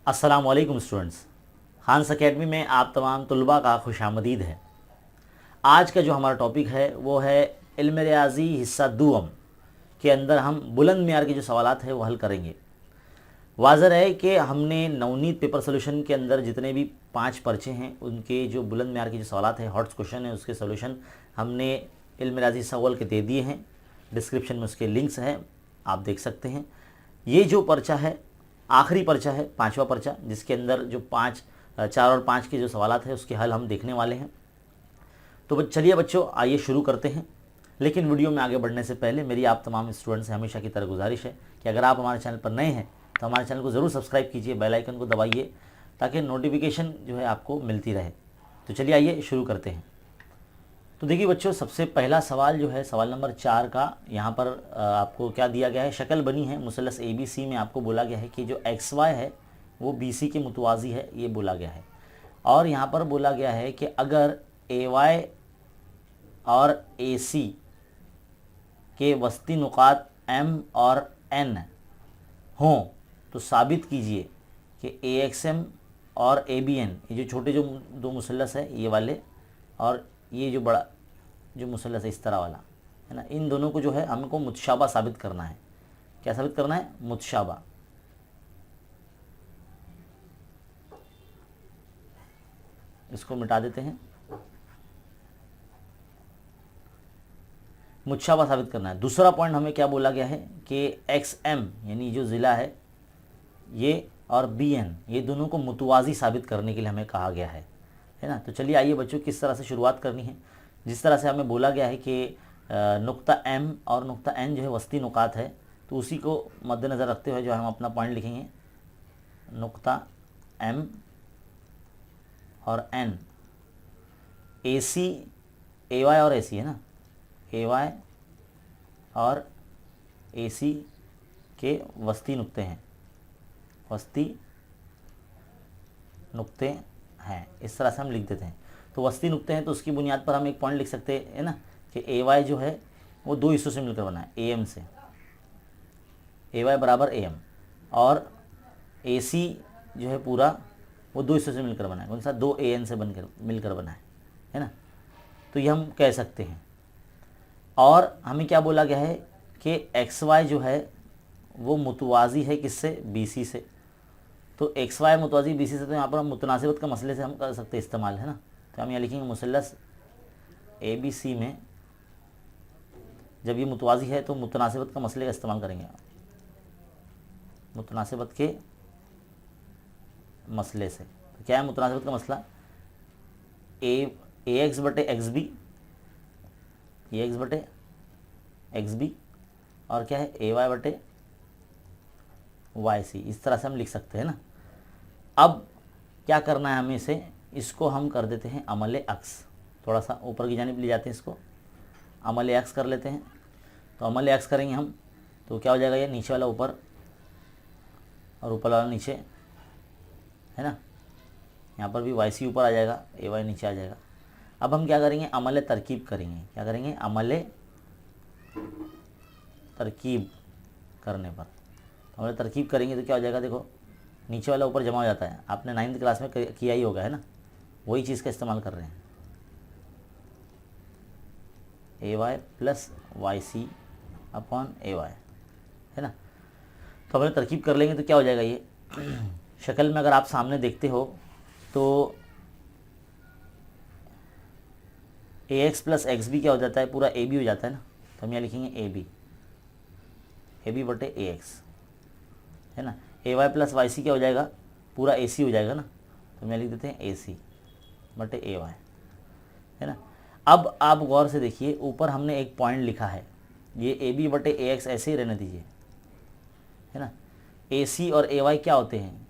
अस्सलामुअलैकुम स्टूडेंट्स, हांस एकेडमी में आप तमाम तलबा का खुशामदीद है। आज का जो हमारा टॉपिक है वो है इल्म रियाज़ी हिस्सा दूम के अंदर हम बुलंद मियार के जो सवालात हैं वो हल करेंगे। वाज़ह है कि हमने नवनीत पेपर सोल्यूशन के अंदर जितने भी 5 पर्चे हैं उनके जो बुलंद मियार के जो सवालात हैं, हॉट्स क्वेश्चन है, उसके सोल्यूशन हमने इल्म रियाज़ी सवाल के दे दिए हैं। डिस्क्रिप्शन में उसके लिंक्स हैं, आप देख सकते हैं। ये जो पर्चा है आखिरी पर्चा है, 5वां पर्चा, जिसके अंदर जो 4 और 5 के जो सवालात हैं उसके हल हम देखने वाले हैं। तो चलिए बच्चों, आइए शुरू करते हैं। लेकिन वीडियो में आगे बढ़ने से पहले मेरी आप तमाम स्टूडेंट्स से हमेशा की तरह गुजारिश है कि अगर आप हमारे चैनल पर नए हैं तो हमारे चैनल को ज़रूर सब्सक्राइब कीजिए, बेल आइकन को दबाइए ताकि नोटिफिकेशन जो है आपको मिलती रहे। तो चलिए आइए शुरू करते हैं। तो देखिए बच्चों, सबसे पहला सवाल जो है सवाल नंबर 4 का, यहाँ पर आपको क्या दिया गया है, शक्ल बनी है मुसल्लस ABC में। आपको बोला गया है कि जो XY है वो BC के मुतवाज़ी है, ये बोला गया है। और यहाँ पर बोला गया है कि अगर AY और AC के वस्ती नुकात M और N हों तो साबित कीजिए कि AXM और ABN, ये जो छोटे जो दो मुसल्लस है ये वाले, और ये जो बड़ा जो मुसल्लस है इस तरह वाला है ना, इन दोनों को जो है हमको मुतशाबा साबित करना है। क्या साबित करना है? मुतशाबा। इसको मिटा देते हैं। मुतशाबा साबित करना है। दूसरा पॉइंट हमें क्या बोला गया है कि XM यानी जो ज़िला है ये और BN, ये दोनों को मुतवाज़ी साबित करने के लिए हमें कहा गया है ना। तो चलिए आइए बच्चों, किस तरह से शुरुआत करनी है। जिस तरह से हमें बोला गया है कि नुक्ता M और नुक्ता N जो है वस्ती नुकात है, तो उसी को मद्देनज़र रखते हुए जो हम अपना पॉइंट लिखेंगे, नुक्ता M और N, AC, AY और AC है ना, AY और AC के वस्ती नुक्ते हैं, वस्ती नुक्ते हैं। इस तरह से हम लिख देते हैं। तो वस्ती नुक्ते हैं तो उसकी बुनियाद पर हम एक पॉइंट लिख सकते हैं ना कि AY जो है वो 2 हिस्सों से मिलकर बना है, AM से, AY बराबर AM, और AC जो है पूरा वो 2 हिस्सों से मिलकर बना है। कौन सा? 2 AN से मिलकर बना है ना। तो ये हम कह सकते हैं। और हमें क्या बोला गया है कि XY जो है वो मुतवाज़ी है किससे? BC से। तो XY मुतवाज़ी BC से, तो यहाँ पर हम मुतनासिबत का मसले से हम कर सकते हैं इस्तेमाल, है ना। तो हम यहाँ लिखेंगे मुसल्लस ABC में जब ये मुतवाज़ी है तो मुतनासिबत का मसले का इस्तेमाल करेंगे, मुतनासिबत के मसले से। तो क्या है मुतनासिबत का मसला? AX बटे XB, AX बटे XB, और क्या है AY बटे YC। इस तरह से हम लिख सकते हैं ना। अब क्या करना है हमें इसे, इसको हम कर देते हैं अमल अक्स, थोड़ा सा ऊपर की जानिब ले जाते हैं, इसको अमल अक्स कर लेते हैं। तो अमल अक्स करेंगे हम तो क्या हो जाएगा, ये नीचे वाला ऊपर और ऊपर वाला नीचे, है ना। यहाँ पर भी YC ऊपर आ जाएगा, AY नीचे आ जाएगा। अब हम क्या करेंगे, अमल तरकीब करेंगे। क्या करेंगे? अमल तरकीब करने पर, अमल तरकीब करेंगे तो क्या हो जाएगा, देखो नीचे वाला ऊपर जमा हो जाता है। आपने 9th क्लास में किया ही होगा, है ना, वही चीज़ का इस्तेमाल कर रहे हैं। AY plus YC upon AY, है ना। तो अगर तरकीब कर लेंगे तो क्या हो जाएगा, ये शक्ल में अगर आप सामने देखते हो तो AX प्लस XB क्या हो जाता है, पूरा AB हो जाता है ना। तो हम यहाँ लिखेंगे AB बटे AX, है ना। AY प्लस YC क्या हो जाएगा, पूरा AC हो जाएगा ना। तो हम यहाँ लिख देते हैं AC बटे AY, है ना। अब आप गौर से देखिए, ऊपर हमने एक पॉइंट लिखा है, ये AB बटे AX ऐसे ही रहने दीजिए, है ना। AC और AY क्या होते हैं,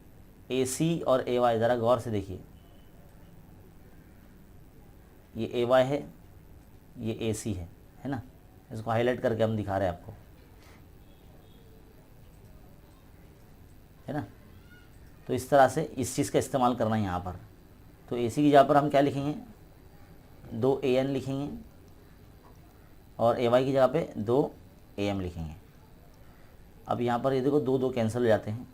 AC और AY ज़रा गौर से देखिए, ये AY है, ये AC है ना। इसको हाईलाइट करके हम दिखा रहे हैं आपको, है ना। तो इस तरह से इस चीज़ का इस्तेमाल करना है यहाँ पर। तो AC की जगह पर हम क्या लिखेंगे, 2 AN लिखेंगे, और AY की जगह पे 2 AM लिखेंगे। अब यहाँ पर ये देखो 2 2 कैंसिल हो जाते हैं,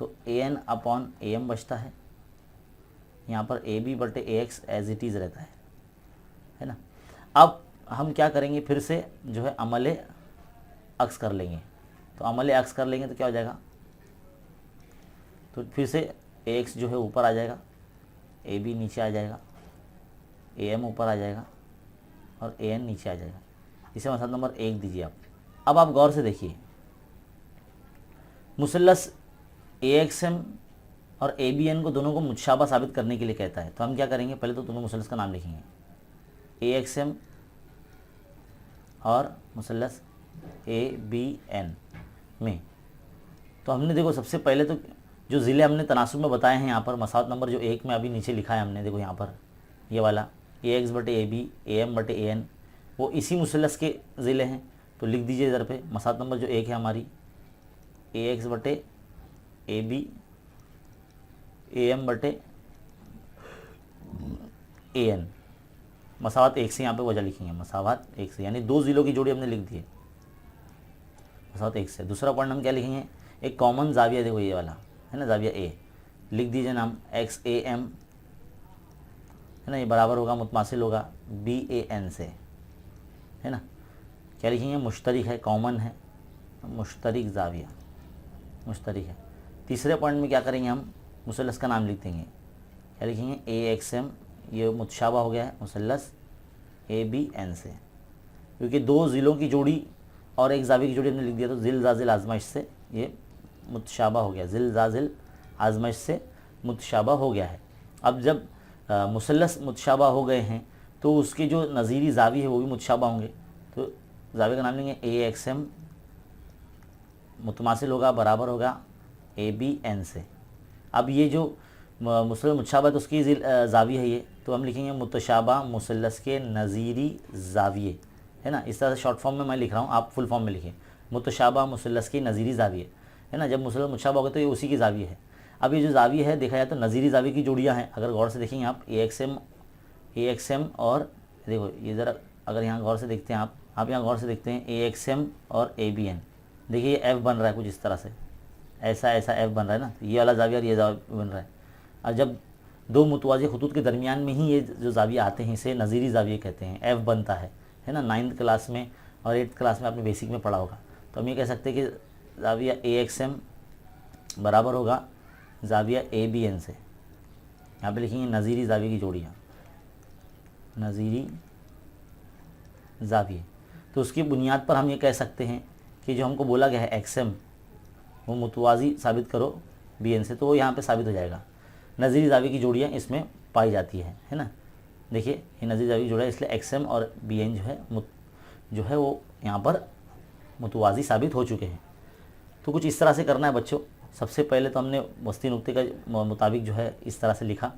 तो an/am बचता है, यहाँ पर ab/ax एज इट इज़ रहता है ना। अब हम क्या करेंगे, फिर से जो है अमले अक्स कर लेंगे। तो अमले अक्स कर लेंगे तो क्या हो जाएगा, तो फिर से ax जो है ऊपर आ जाएगा, ab नीचे आ जाएगा, am ऊपर आ जाएगा और an नीचे आ जाएगा। इसे मसला नंबर 1 दीजिए आप। अब आप गौर से देखिए, मुसल्लस AXM और ABN को दोनों को मुतशाबा साबित करने के लिए कहता है। तो हम क्या करेंगे, पहले तो दोनों मुसल्लस का नाम लिखेंगे, AXM और मुसल्लस ABN में। तो हमने देखो सबसे पहले तो जो ज़िले हमने तनासुब में बताए हैं यहाँ पर मसावत नंबर जो 1 में अभी नीचे लिखा है हमने, देखो यहाँ पर ये वाला AX/AB AM/AN वो इसी मुसल्लस के ज़िले हैं। तो लिख दीजिए इधर पे मसावत नंबर जो 1 है हमारी AX/AB AM/AN, मसावत 1 से यहाँ पे वजह लिखेंगे, मसावत 1 से, यानी 2 ज़िलों की जोड़ी हमने लिख दी है मसावत 1 से। दूसरा पॉइंट हम क्या लिखेंगे, एक कॉमन जाविया, देखो ये वाला है ना, जाविया A, लिख दीजिए नाम XAM है ना, ये बराबर होगा मुतमासिल होगा BAN से, है ना। क्या लिखेंगे, मुश्तरिक है, कॉमन है, मुश्तरिक जाविया, मुश्तरिक है। तीसरे पॉइंट में क्या करेंगे, हम मुसल्लस का नाम लिख देंगे, क्या लिखेंगे AXM, ये मुतशाबा हो गया है मुसल्लस ABN से, क्योंकि 2 ज़िलों की जोड़ी और एक जाविया की जोड़ी हमने लिख दिया, तो ज़िल ज़ाज़िल आज़माइश से ये मुतशाबा हो गया, ज़िल ज़ाज़िल आज़माइश से मुतशाबा हो गया है। अब जब मुसल्लस मुतशाबा हो गए हैं तो उसके जो नज़ीरी जावी है वो भी मुतशाबा होंगे। तो जावी का नाम लेंगे AXM, मुतमासिल होगा, बराबर होगा ABN से। अब ये जो मुसल्लस मुतशाबा तो उसकी जावी है ये, तो हम लिखेंगे मुतशाबा मुसल्लस के नज़ीरी जाविये, है ना। इस तरह से शॉर्ट फॉर्म में मैं लिख रहा हूँ, आप फुल फॉर्म में लिखें, मुतशाबा मुसल्लस की नज़ीरी जाविये, है ना। जब मुसल्लस मुतशाबा हो गए तो ये उसी की जाविये है। अब ये जो जाविये है देखा जाए तो नज़ीरी जाविये की जोड़ियाँ हैं, अगर गौर से देखेंगे आप AXM और देखो ये ज़रा अगर यहाँ गौर से देखते हैं आप यहाँ गौर से देखते हैं AXM और ABN, देखिए ये F बन रहा है कुछ इस तरह से, ऐसा F बन रहा है ना, ये वाला जाविया और ये जाविया बन रहा है। और जब 2 मुतवाज़ी खतूत के दरमियान में ही ये जो जाविया आते हैं इसे नज़ीरी जाविया कहते हैं, F बनता है ना। 9th क्लास में और 8th क्लास में आपने बेसिक में पढ़ा होगा। तो हम ये कह सकते हैं कि जाविया AXM बराबर होगा जाविया ABN से। यहाँ पे लिखेंगे नज़ीरी जाविया की जोड़ियाँ, नज़ीरी जाविये। तो उसकी बुनियाद पर हम ये कह सकते हैं कि जो हमको बोला गया है XM वो मुतवाज़ी साबित करो BN से, तो वो यहाँ पे साबित हो जाएगा। नज़ीरी जाविये की जोड़ियाँ इसमें पाई जाती है ना। देखिए ये नज़ीरी जाविये की जोड़ा है, इसलिए XM और BN जो है वो यहाँ पर मुतवाज़ी साबित हो चुके हैं। तो कुछ इस तरह से करना है बच्चों। सबसे पहले तो हमने वस्ती नुक्ते का मुताबिक जो है इस तरह से लिखा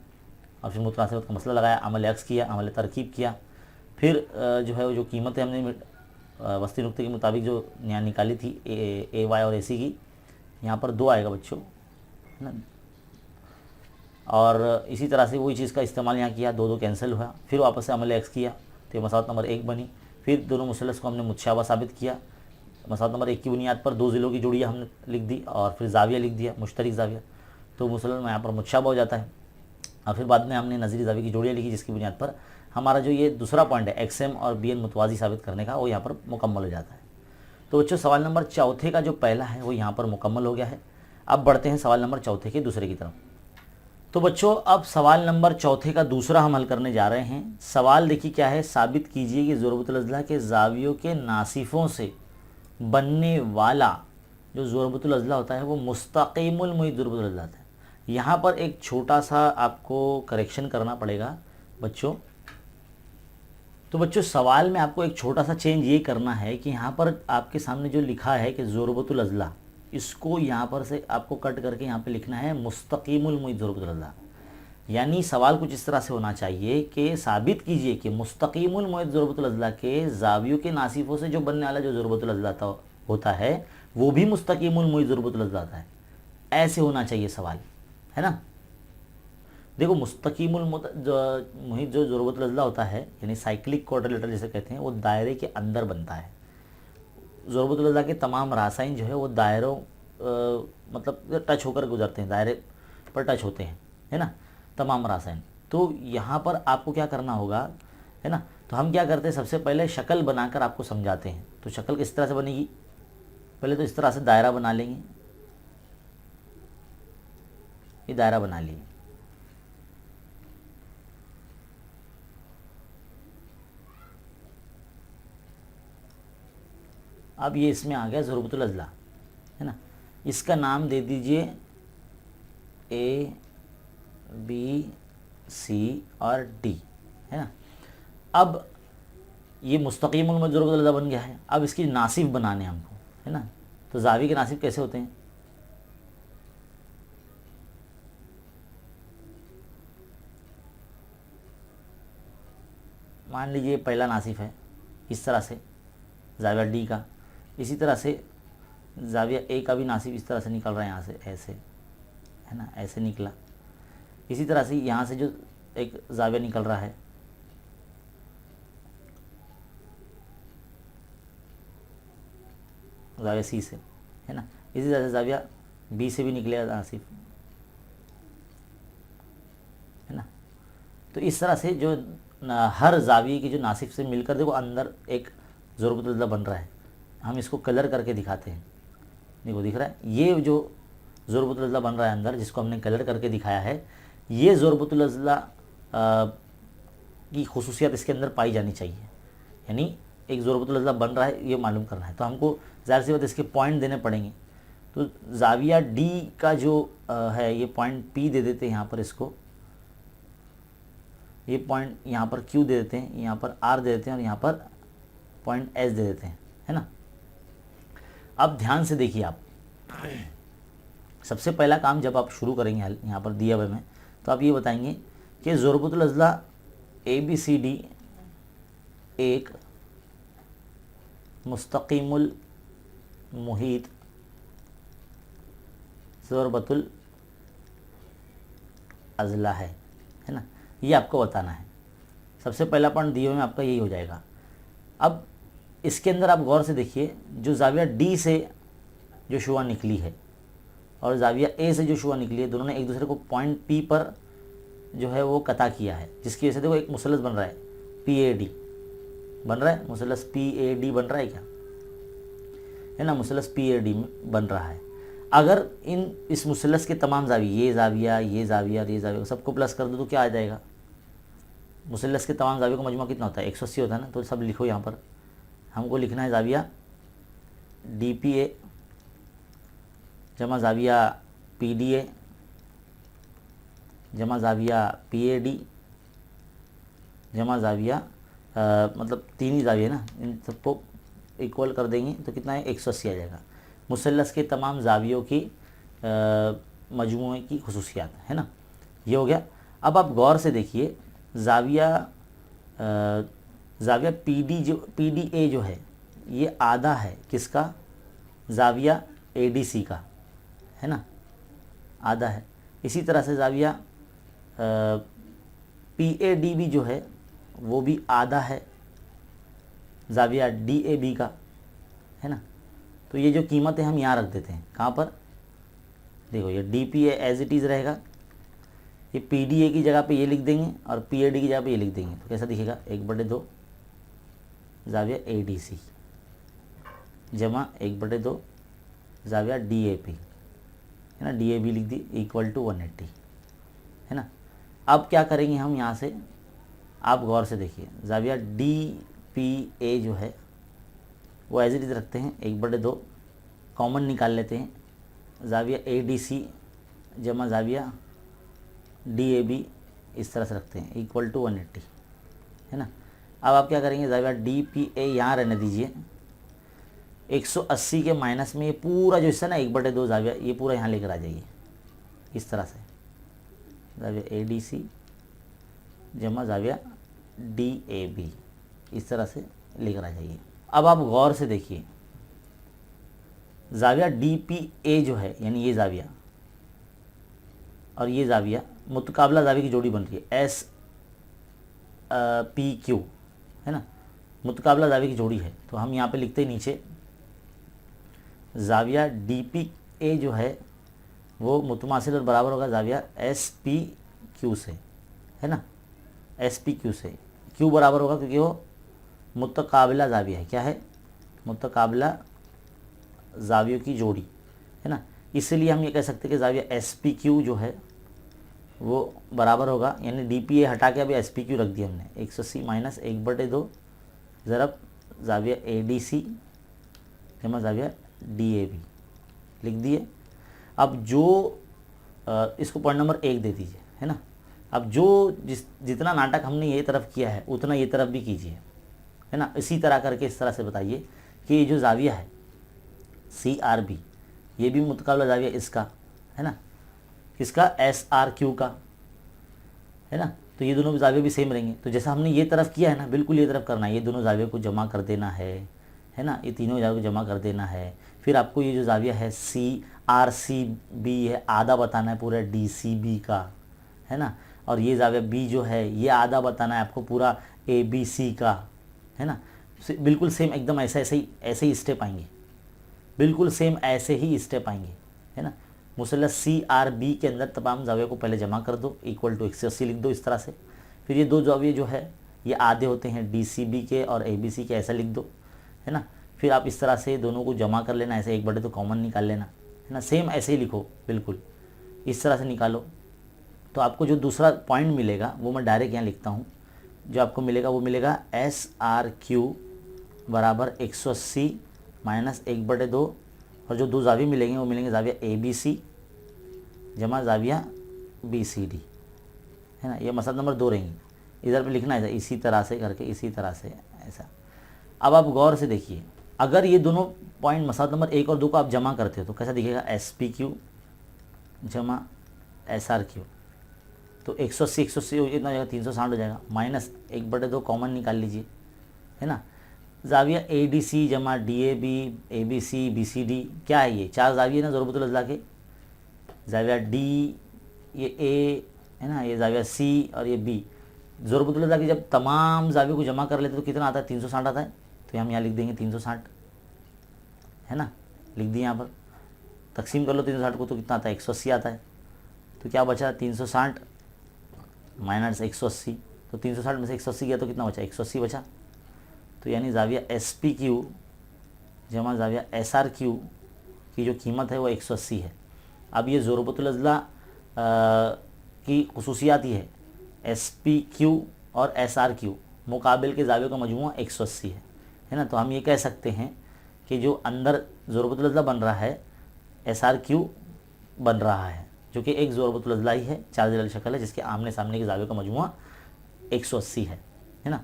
और फिर मुतनासिबत का मसला लगाया, अमल अक्स किया, अमल तरकीब किया, फिर जो है वो जो कीमतें हमने वस्ती नुक्ते के मुताबिक जो यहाँ निकाली थी AY और AC की, यहाँ पर 2 आएगा बच्चों, है ना। और इसी तरह से वही चीज़ का इस्तेमाल यहाँ किया, 2 कैंसिल हुआ, फिर वापस से अमल अक्स किया तो मसावत नंबर 1 बनी। फिर दोनों मुसल्लस को हमने मुतशाबा साबित किया, मसावत नंबर 1 की बुनियाद पर 2 ज़िलों की जोड़ियाँ हमने लिख दी और फिर जाविया लिख दिया, मुश्तरिक जाविया, तो मुसल्लस में यहाँ पर मुतशाबा हो जाता है। और फिर बाद में हमने नज़ीरी जाविया की जोड़ियाँ लिखी, जिसकी बुनियाद पर हमारा जो ये दूसरा पॉइंट है XM और BN मुतवाज़ी साबित करने का, वो यहाँ पर मुकम्मल हो जाता है। तो बच्चों सवाल नंबर 4 का जो पहला है वो यहाँ पर मुकम्मल हो गया है। अब बढ़ते हैं सवाल नंबर 4 के दूसरे की तरफ। तो बच्चों अब सवाल नंबर 4 का दूसरा हम हल करने जा रहे हैं। सवाल देखिए क्या है, साबित कीजिए कि ज़ुरबतुल अज़ला के जावियों के नासिफ़ों से बनने वाला जो ज़ुरबतुल अज़ला होता है वो मुस्तक़ीमुल मुईत ज़ुरबतुल अज़ला है। यहाँ पर एक छोटा सा आपको करेक्शन करना पड़ेगा बच्चों। तो बच्चों सवाल में आपको एक छोटा सा चेंज ये करना है कि यहाँ पर आपके सामने जो लिखा है कि ज़ुरबतुल अज़ला, इसको यहाँ पर से आपको कट करके यहाँ पे लिखना है मुस्तक़ीमुल मुईत ज़ुरबतुल अज़ला। यानी सवाल कुछ इस तरह से होना चाहिए कि साबित कीजिए कि मुस्तक़ीमुल मुईत ज़ुरबतुल अज़ला के जावियों के नासिफ़ों से जो बनने वाला जो ज़ुरबतुल अज़ला होता है वो भी मुस्तक़ीमुल मुईत ज़ुरबतुल अज़ला है। ऐसे होना चाहिए सवाल, है ना। देखो मुस्तक़ीमुल मुईत जो ज़ुरबतुल अज़ला होता है यानी साइक्लिक क्वाड्रिलेटरल जिसे कहते हैं, वो दायरे के अंदर बनता है। ज़ुरबतुल अज़ला के तमाम रासायन जो है वो दायरों मतलब टच होकर गुजरते हैं, दायरे पर टच होते हैं, है ना, तमाम रासायन। तो यहाँ पर आपको क्या करना होगा, है ना। तो हम क्या करते हैं, सबसे पहले शक्ल बनाकर आपको समझाते हैं। तो शक्ल किस तरह से बनेगी, पहले तो इस तरह से दायरा बना लेंगे, ये दायरा बना लिए। अब ये इसमें आ गया ज़ुरबतुल अज़ला, है ना। इसका नाम दे दीजिए A B C और D, है ना। अब ये मुस्तकीमुल में ज़ुरबतुल अज़ला बन गया है। अब इसकी नासिब बनाने हमको, है ना। तो ज़ावी के नासिब कैसे होते हैं, मान लीजिए पहला नासिब है इस तरह से ज़ाविया D का, इसी तरह से ज़ाविया A का भी नासिब इस तरह से निकल रहा है, यहाँ से ऐसे, है ना, ऐसे निकला। इसी तरह से यहाँ से जो एक ज़ाविया निकल रहा है, ज़ाविया C से, है ना। इसी तरह से ज़ाविया B से भी निकलेगा नासिब, है ना। तो इस तरह से जो हर ज़ाविये की जो नासिब से मिलकर देखो अंदर एक ज़ुरबतुल अज़ला बन रहा है। हम इसको कलर करके दिखाते हैं, देखो दिख रहा है, ये जो ज़ुरबतुल अज़ला बन रहा है अंदर, जिसको हमने कलर करके दिखाया है, ये ज़ुरबतुल अज़ला की खुसूसियत इसके अंदर पाई जानी चाहिए। यानी एक ज़ुरबतुल अज़ला बन रहा है ये मालूम करना है, तो हमको ज़ाहिर सी बात इसके पॉइंट देने पड़ेंगे। तो ज़ाविया D का जो है ये पॉइंट P दे देते हैं यहाँ पर, इसको ये पॉइंट यहाँ पर Q दे देते हैं, यहाँ पर R दे देते हैं और यहाँ पर पॉइंट S दे देते हैं, है ना। अब ध्यान से देखिए आप, सबसे पहला काम जब आप शुरू करेंगे यहाँ पर दिया हुए में, तो आप ये बताएंगे कि ज़ुरबतुल अज़ला ABCD एक मुस्तकीमुल मुहीत ज़ुरबतुल अज़ला है ना। ये आपको बताना है, सबसे पहला पॉइंट दिए हुए में आपका यही हो जाएगा। अब इसके अंदर आप गौर से देखिए, जो ज़ाविया D से जो शुआ निकली है और ज़ाविया A से जो शुआ निकली है, दोनों ने एक दूसरे को पॉइंट P पर जो है वो कता किया है, जिसकी वजह से देखो एक मुसलस बन रहा है, PAD बन रहा है, मुसलस PAD बन रहा है क्या, है ना, मुसलस PAD बन रहा है। अगर इस मुसलस के तमाम ज़ाविये, ये ज़ाविया, ये ज़ाविया, ये ज़ाविया, सबको प्लस कर दो तो क्या आ जाएगा, मुसलस के तमाम ज़ावियों का मजमू कितना होता है, 180 होता है ना। तो सब लिखो यहाँ पर, हमको लिखना है ज़ाविया DPA जमा ज़ाविया PDA जमा ज़ाविया PAD जमा ज़ाविया मतलब तीन ही ज़ाविया ना, इन सबको इक्वल कर देंगे तो कितना है, 180 आ जाएगा। मुसल्लस के तमाम ज़ावियों की मजमूए की खुसूसियात, है ना, ये हो गया। अब आप गौर से देखिए, ज़ाविया PDA जो है ये आधा है किसका, ज़ाविया ADC का, है ना, आधा है। इसी तरह से ज़ाविया PAD भी जो है वो भी आधा है ज़ाविया DAB का, है ना। तो ये जो कीमतें हम यहाँ रख देते हैं, कहाँ पर, देखो ये DPA एज इट इज़ रहेगा, ये PDA की जगह पे ये लिख देंगे और PAD की जगह पे ये लिख देंगे, तो कैसा दिखेगा, 1/2 ज़ाविया ADC जमा 1/2 ज़ाविया DAP, है ना, DAB लिख दी, इक्वल टू 180, है ना। अब क्या करेंगे हम यहाँ से, आप गौर से देखिए, ज़ाविया DPA जो है वो एज इट इज़ रखते हैं, 1/2 कॉमन निकाल लेते हैं, ज़ाविया ADC जमा ज़ाविया DAB इस तरह से रखते हैं, इक्वल टू 180, है ना। अब आप क्या करेंगे, ज़ाविया DPA यहाँ रहने दीजिए, 180 के माइनस में ये पूरा जो हिस्सा ना 1/2 ज़ाविया, ये पूरा यहाँ लेकर आ जाइए, इस तरह से ज़ाविया ADC जमा ज़ाविया DAB इस तरह से लेकर आ जाइए। अब आप गौर से देखिए, ज़ाविया DPA जो है यानी ये ज़ाविया और ये ज़ाविया मुतकाबला ज़ाविया की जोड़ी बन रही है, SPQ, है ना, मुतकाबला ज़ाविया की जोड़ी है। तो हम यहाँ पे लिखते हैं नीचे ज़ाविया ए जो है वो मुतमासिल और बराबर होगा ज़ाविया एस पी क्यू से, है ना, एस पी क्यू से। क्यों बराबर होगा? क्योंकि वो मुतकाबिला ज़ाविया है। क्या है? मुतकाबिला ज़ावियों की जोड़ी, है ना। इसीलिए हम ये कह सकते हैं कि ज़ाविया एस पी क्यू जो है वो बराबर होगा, यानी डी पी ए हटा के अभी एस पी क्यू रख दिया हमने, 180 माइनस 1/2 ज़रब ज़ाविया ए डी सी जमा ज़ाविया डी ए बी लिख दिए। अब जो इसको पॉइंट नंबर 1 दे दीजिए, है ना। अब जो जितना नाटक हमने ये तरफ किया है उतना ये तरफ भी कीजिए, है ना। इसी तरह करके इस तरह से बताइए कि ये जो ज़ाविया है सी आर बी, ये भी मुतकाबिला ज़ाविया इसका, है ना, किसका? एस आर क्यू का, है ना। तो ये दोनों ज़ाविये भी सेम रहेंगे। तो जैसा हमने ये तरफ किया है ना, बिल्कुल ये तरफ करना है। ये दोनों ज़ाविये को जमा कर देना है ना, ये तीनों ज़ाविये को जमा कर देना है। फिर आपको ये जो ज़ाविया है सी आर सी बी है, आधा बताना है पूरा डी सी बी का, है ना। और ये ज़ाविया बी जो है ये आधा बताना है आपको पूरा ए बी सी का, है ना। बिल्कुल सेम एकदम ऐसे ही स्टेप आएंगे, बिल्कुल सेम ऐसे ही स्टेप आएंगे, है ना। मुसल्लस सी आर बी के अंदर तमाम ज़ावियों को पहले जमा कर दो, इक्वल टू 180 लिख दो इस तरह से। फिर ये दो ज़ाविये जो है ये आधे होते हैं डी सी बी के और ए बी सी के, ऐसा लिख दो, है ना। फिर आप इस तरह से दोनों को जमा कर लेना, ऐसे 1/2 कॉमन निकाल लेना, है ना। सेम ऐसे ही लिखो, बिल्कुल इस तरह से निकालो। तो आपको जो दूसरा पॉइंट मिलेगा वो मैं डायरेक्ट यहाँ लिखता हूँ। जो आपको मिलेगा वो मिलेगा एस आर क्यू बराबर 180 माइनस 1/2, और जो दो ज़ाविये मिलेंगे वो मिलेंगे ज़ाविया ए बी सी जमा ज़ाविया बी सी डी, है ना। ये मसला नंबर 2 रहेंगी। इधर पे लिखना है इसी तरह से करके, इसी तरह से ऐसा। अब आप गौर से देखिए, अगर ये दोनों पॉइंट मसला नंबर 1 और 2 को आप जमा करते हो तो कैसा दिखेगा? एस पी क्यू जमा एस आर क्यू, तो 180 इतना हो जाएगा, 360 हो जाएगा, माइनस 1/2 कॉमन निकाल लीजिए, है ना। ज़ाविया ए डी सी जमा D A B, A B C, B C D, क्या है ये? 4 ज़ाविये ना ज़रूरतुल अज़ला के, ज़ाविया डी, ये ए, है ना, ये ज़ाविया सी और ये बी। ज़रूरतुल अज़ला की जब तमाम ज़ावियों को जमा कर लेते तो कितना आता है? 360 आता है। तो हम यहाँ लिख देंगे 360, है ना, लिख दिए यहाँ पर। तकसीम कर लो 360 को तो कितना आता है? 180 आता है। तो क्या बचा? 360 माइनस 180, तो 360 में से 180 गया तो कितना बचा? 180 बचा। तो यानी ज़ाविया एस पी क्यू जमा ज़ाविया एस आर क्यू की जो कीमत है वो 180 है। अब ये ज़रूरतुल अज़ला की खुसूसियात ये है, एस पी क्यू और एस आर क्यू मुकाबिल के ज़ावियों का मजमूआ 180 है ना। तो हम ये कह सकते हैं कि जो अंदर ज़रूरतुल अज़ला बन रहा है एस आर क्यू बन रहा है, जो कि एक ज़रूरतुल अज़ला ही है, 4 ज़िलल शक्ल है जिसके आमने सामने के ज़ावियों का मजमूआ 180 है ना।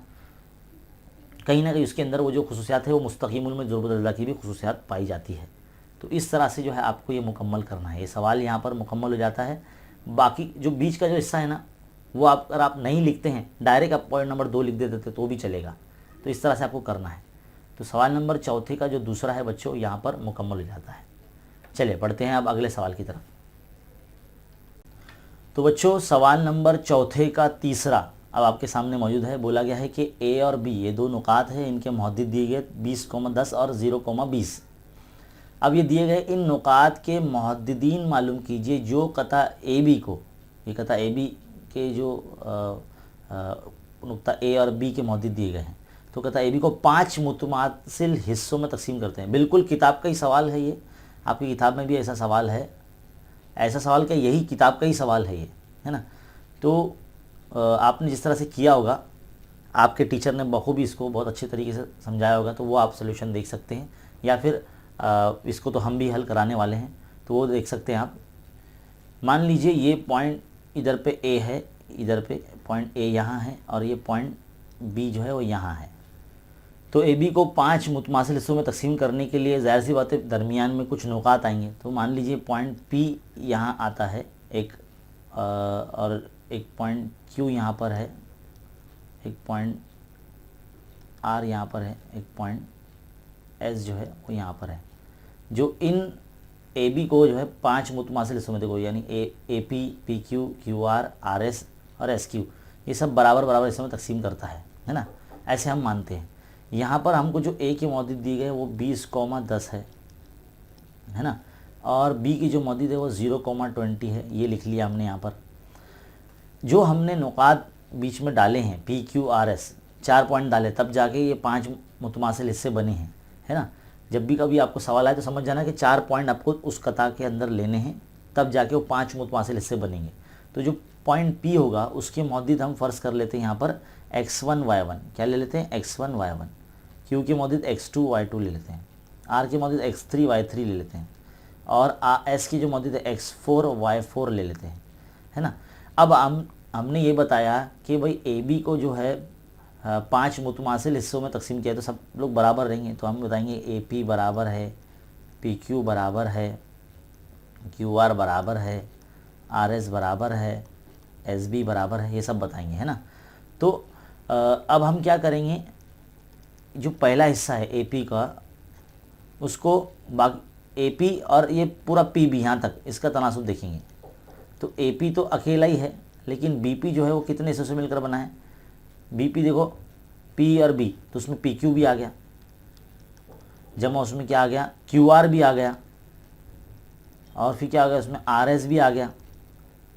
कहीं ना कहीं उसके अंदर वो जो खुसूसियात है वो मुस्तकीमुल में ज़रूरतुल अज़ला की भी खुसूसियात पाई जाती है। तो इस तरह से जो है आपको ये मुकम्मल करना है। ये सवाल यहाँ पर मुकम्मल हो जाता है। बाकी जो बीच का जो हिस्सा है ना वो आप अगर आप नहीं लिखते हैं, डायरेक्ट आप पॉइंट नंबर 2 लिख देते तो भी चलेगा। तो इस तरह से आपको करना है। तो सवाल नंबर 4 का जो दूसरा है बच्चों यहाँ पर मुकम्मल हो जाता है। चलिए पढ़ते हैं अब अगले सवाल की तरफ। तो बच्चों सवाल नंबर 4 का तीसरा अब आपके सामने मौजूद है। बोला गया है कि ए और बी ये दो नुकात हैं, इनके मुहद्दिद दिए गए 20,10 और 0,20। अब ये दिए गए इन नुकात के मुहद्दिदीन मालूम कीजिए जो कता ए बी को, ये कता ए बी के जो नुक्ता ए और बी के मुहद्दिद दिए गए हैं, तो कता ए बी को 5 मुतमासिल हिस्सों में तकसीम करते हैं। बिल्कुल किताब का ही सवाल है ये, आपकी किताब में भी ऐसा सवाल है। ऐसा सवाल क्या, यही किताब का ही सवाल है ये, है ना। तो आपने जिस तरह से किया होगा, आपके टीचर ने बखूबी इसको बहुत अच्छे तरीके से समझाया होगा, तो वो आप सोल्यूशन देख सकते हैं, या फिर इसको तो हम भी हल कराने वाले हैं तो वो देख सकते हैं आप। मान लीजिए ये पॉइंट इधर पे ए है, इधर पे पॉइंट ए यहाँ है और ये पॉइंट बी जो है वो यहाँ है। तो ए बी को 5 मुतमासिल हिस्सों में तकसीम करने के लिए ज़ाहिर सी बात है दरमियान में कुछ नुकात आएंगे। तो मान लीजिए पॉइंट पी यहाँ आता है एक, और एक पॉइंट क्यू यहाँ पर है, एक पॉइंट आर यहाँ पर है, एक पॉइंट एस जो है वो यहाँ पर है। जो इन ए बी को जो है 5 मुतमासिल हिस्सों में देखो, यानी A P, P Q, Q R, R S और एस क्यू, ये सब बराबर बराबर हिस्सों में तकसीम करता है ना। ऐसे हम मानते हैं। यहाँ पर हमको जो ए के मौजूद दी गए वो 20,10 है ना। और बी की जो मौजूद है वो 0,20 है, ये लिख लिया हमने यहाँ पर। जो हमने नुकात बीच में डाले हैं PQRS, 4 पॉइंट डाले तब जाके ये 5 मुतमासिल हिस्से बने हैं, है ना। जब भी कभी आपको सवाल आए तो समझ जाना कि 4 पॉइंट आपको उस कता के अंदर लेने हैं, तब जाके वो 5 मुतमासिल हिस्से बनेंगे। तो जो पॉइंट P होगा उसकी मौजूद हम फ़र्ज़ कर लेते हैं यहाँ पर x1 y1, क्या ले लेते हैं x1 y1, Q की मौजूद x2 y2 ले लेते हैं, R की मौजूद x3 y3 ले लेते हैं, और S की जो मौजूद है x4 y4 ले लेते हैं, है ना। अब हमने ये बताया कि भाई AB को जो है 5 मुतमासिल हिस्सों में तकसीम किया तो सब लोग बराबर रहेंगे। तो हम बताएंगे AP बराबर है, PQ बराबर है, QR बराबर है, RS बराबर है, SB बराबर है, ये सब बताएंगे, है ना। तो अब हम क्या करेंगे, जो पहला हिस्सा है AP का, उसको बाकी AP और ये पूरा PB यहाँ तक इसका तनासुब देखेंगे। तो AP तो अकेला ही है, लेकिन BP जो है वो कितने हिस्सों से मिलकर बना है। BP देखो P और B, तो उसमें PQ भी आ गया, जमा उसमें क्या आ गया QR भी आ गया, और फिर क्या आ गया उसमें RS भी आ गया,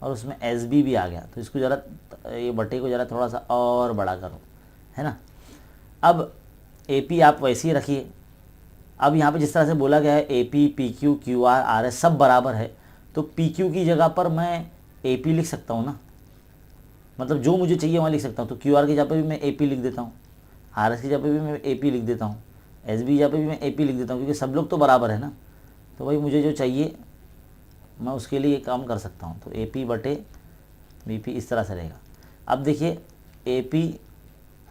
और उसमें SB भी आ गया। तो इसको ज़रा, ये बटे को ज़रा थोड़ा सा और बड़ा करो, है ना। अब AP आप वैसे ही रखिए। अब यहाँ पे जिस तरह से बोला गया है AP, PQ, QR, RS सब बराबर है, तो PQ की जगह पर मैं AP लिख सकता हूँ ना, मतलब जो मुझे चाहिए वहाँ लिख सकता हूँ। तो QR की जगह पर भी मैं AP लिख देता हूँ, RS की जगह पर भी मैं AP लिख देता हूँ, SB की जगह पर भी मैं AP लिख देता हूँ, क्योंकि सब लोग तो बराबर है ना। तो भाई मुझे जो चाहिए मैं उसके लिए ये काम कर सकता हूँ। तो AP बटे BP इस तरह से रहेगा। अब देखिए AP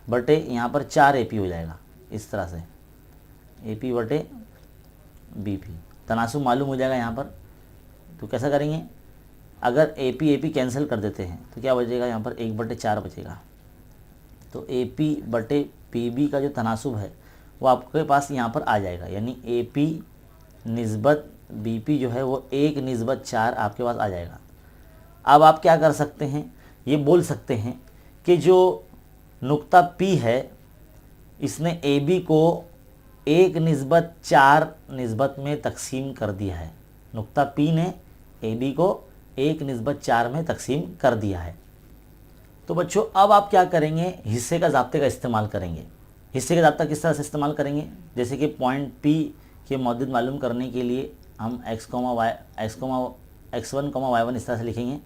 बटे यहाँ पर 4 AP हो जाएगा इस तरह से, AP बटे BP, तनासुब मालूम हो जाएगा यहाँ पर। तो कैसा करेंगे, अगर AP कैंसिल कर देते हैं तो क्या बचेगा, यहाँ पर 1/4 बचेगा। तो AP बटे PB का जो तनासुब है वो आपके पास यहाँ पर आ जाएगा, यानी AP निस्बत BP जो है वो 1/4 आपके पास आ जाएगा। अब आप क्या कर सकते हैं, ये बोल सकते हैं कि जो नुक्ता P है इसने AB को 1/4 निस्बत में तकसीम कर दिया है। नुक्ता P ने AB को 1/4 में तकसीम कर दिया है। तो बच्चों अब आप क्या करेंगे, हिस्से का ज़ाब्ते का इस्तेमाल करेंगे। हिस्से का ज़ाब्ता किस तरह से इस्तेमाल करेंगे, जैसे कि पॉइंट P के मौजूद मालूम करने के लिए हम x1, y1 इस तरह से लिखेंगे।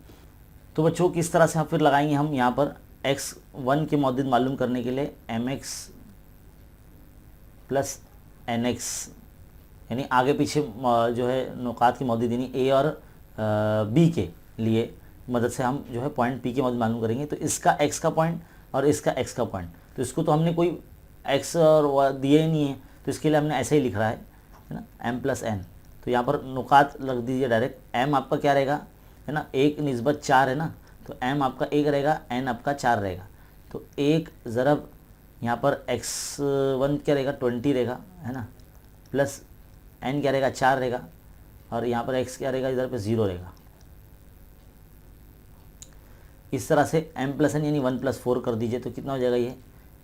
तो बच्चों किस तरह से हम फिर लगाएंगे, हम यहाँ पर x1 के मौजूद मालूम करने के लिए mx प्लस nx, यानी आगे पीछे जो है नुकात की मौजूद यानी A और B के लिए मदद से हम जो है पॉइंट P के मौजूद मालूम करेंगे। तो इसका x का पॉइंट और इसका x का पॉइंट, तो इसको तो हमने कोई x और y दिए ही नहीं है, तो इसके लिए हमने ऐसे ही लिख रहा है ना, m प्लस n। तो यहाँ पर नुकात लग दीजिए डायरेक्ट। m आपका क्या रहेगा, है ना, 1/4 है ना, तो m आपका 1 रहेगा, n आपका 4 रहेगा। तो 1 ज़रब यहाँ पर x1 क्या रहेगा 20 रहेगा, है ना, प्लस n क्या रहेगा 4 रहेगा, और यहाँ पर x क्या रहेगा इधर पे 0 रहेगा। इस तरह से m प्लस n यानी 1 + 4 कर दीजिए, तो कितना हो जाएगा, ये